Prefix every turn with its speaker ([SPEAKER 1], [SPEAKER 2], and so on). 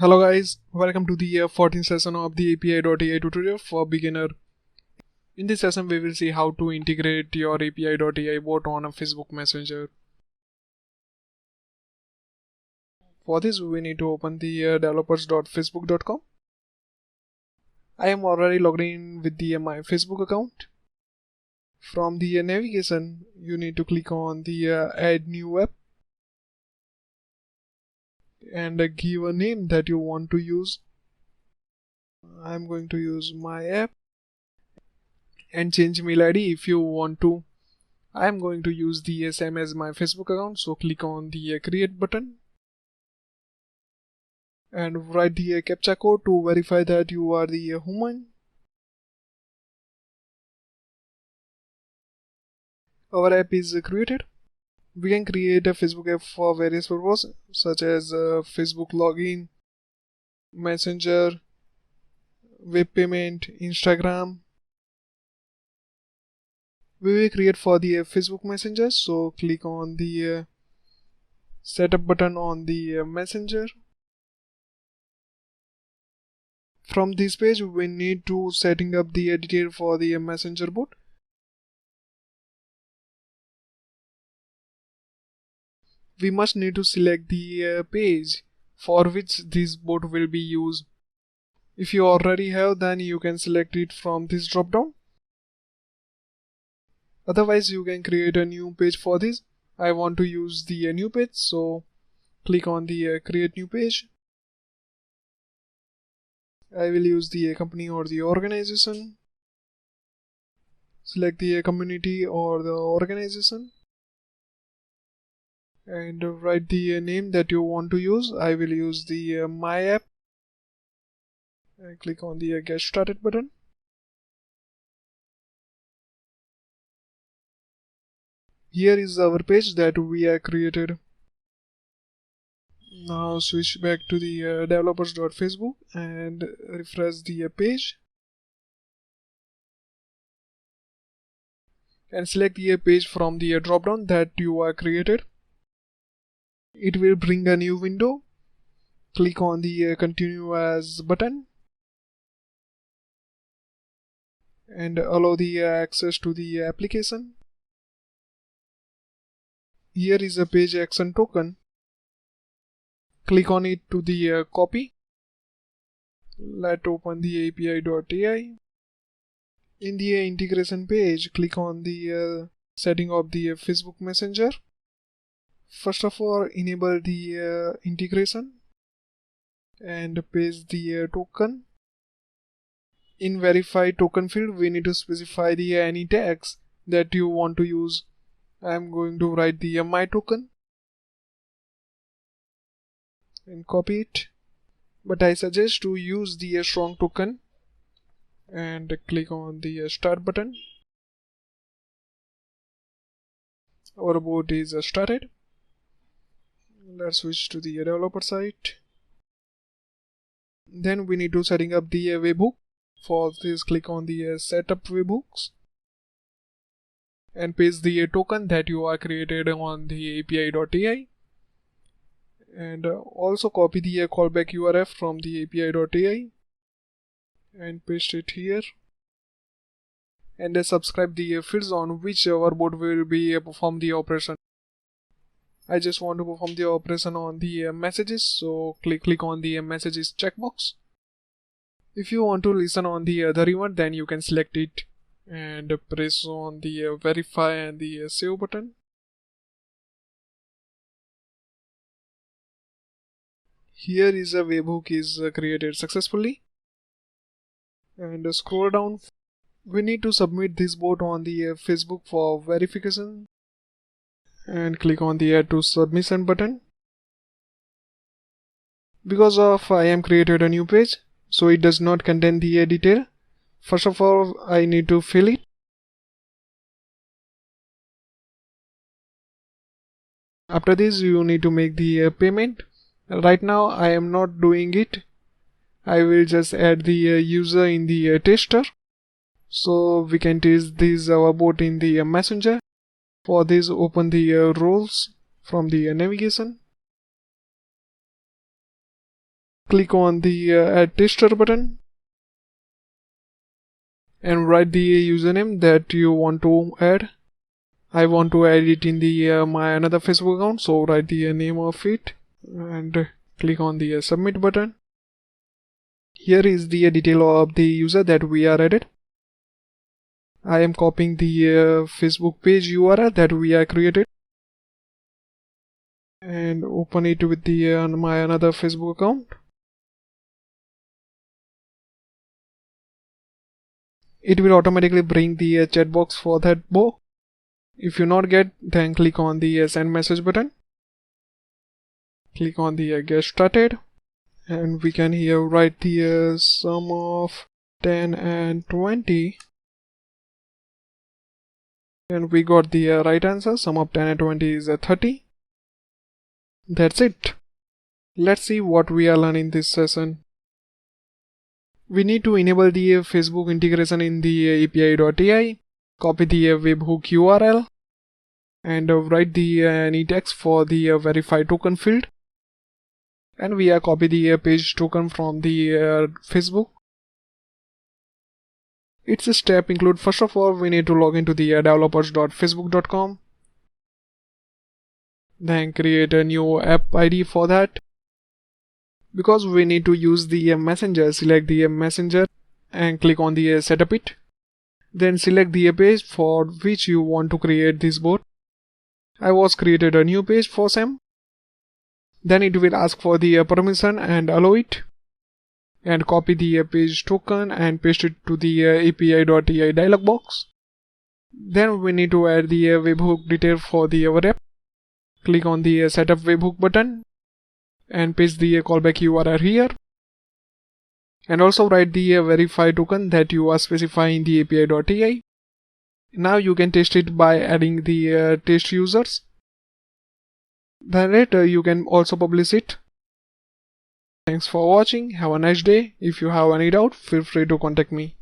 [SPEAKER 1] Hello guys, welcome to the 14th session of the Api.ai tutorial for beginner. In this session we will see how to integrate your Api.ai bot on a Facebook Messenger. For this we need to open the developers.facebook.com. I am already logged in with my Facebook account. From the navigation you need to click on the add new app and give a name that you want to use. I am going to use my app and change mail ID if you want to. I am going to use the same as my Facebook account, so click on the create button and write the captcha code to verify that you are the human. Our app is created. We can create a Facebook app for various purposes such as Facebook login, Messenger, web payment, Instagram. We will create for the Facebook Messenger, so click on the setup button on the Messenger. From this page we need to setting up the detail for the Messenger bot. We must need to select the page for which this bot will be used. If you already have, then you can select it from this drop down. Otherwise you can create a new page for this. I want to use the new page, so click on the create new page. I will use the company or the organization. Select the community or the organization and write the name that you want to use. I will use the my app. Click on the get started button. Here is our page that we have created. Now switch back to the developers.facebook and refresh the page and select the page from the drop down that you have created. It will bring a new window. Click on the continue as button and allow the access to the application. Here is a page action token. Click on it to the copy. Let's open the Api.ai. In the integration page, click on the setting of the Facebook Messenger. First of all, enable the integration and paste the token. In verify token field, we need to specify the any tags that you want to use. I am going to write the my token and copy it, but I suggest to use the strong token and click on the start button. Our bot is started. Let's switch to the developer site. Then we need to setting up the webhook. For this, click on the setup webhooks and paste the token that you are created on the Api.ai and also copy the callback URL from the Api.ai and paste it here and subscribe the fields on which our bot will be perform the operation. I just want to perform the operation on the messages, so click on the messages checkbox. If you want to listen on the other event, then you can select it and press on the verify and the save button. Here is a webhook is created successfully. And scroll down. We need to submit this bot on the Facebook for verification and click on the add to submission button. Because of I am created a new page, so it does not contain the detail. First of all, I need to fill it. After this, you need to make the payment. Right now, I am not doing it. I will just add the user in the tester. So we can test this our bot in the messenger. For this, open the roles from the navigation. click on the add tester button and write the username that you want to add. I want to add it in the my another Facebook account, so write the name of it and click on the submit button. Here is the detail of the user that we are added. I am copying the Facebook page URL that we are created and open it with the my another Facebook account. It will automatically bring the chat box for that book. If you not get, then click on the send message button. Click on the get started, and we can here write the sum of 10 and 20, and we got the right answer. Sum of 10 and 20 is 30. That's it. Let's see what we are learning this session. We need to enable the Facebook integration in the Api.ai, copy the Webhook URL, and write the any text for the verify token field. And we are copy the page token from the Facebook. Its step include, first of all, we need to log into the developers.facebook.com. Then create a new app ID for that. Because we need to use the messenger, select the messenger and click on the setup it. Then select the page for which you want to create this bot. I was created a new page for Sam. Then it will ask for the permission and allow it. And copy the page token and paste it to the Api.ai dialog box. Then we need to add the webhook detail for the our app. Click on the setup webhook button and paste the callback URL here. And also write the verify token that you are specifying the Api.ai. Now you can test it by adding the test users. Then later you can also publish it. Thanks for watching. Have a nice day. If you have any doubt, feel free to contact me.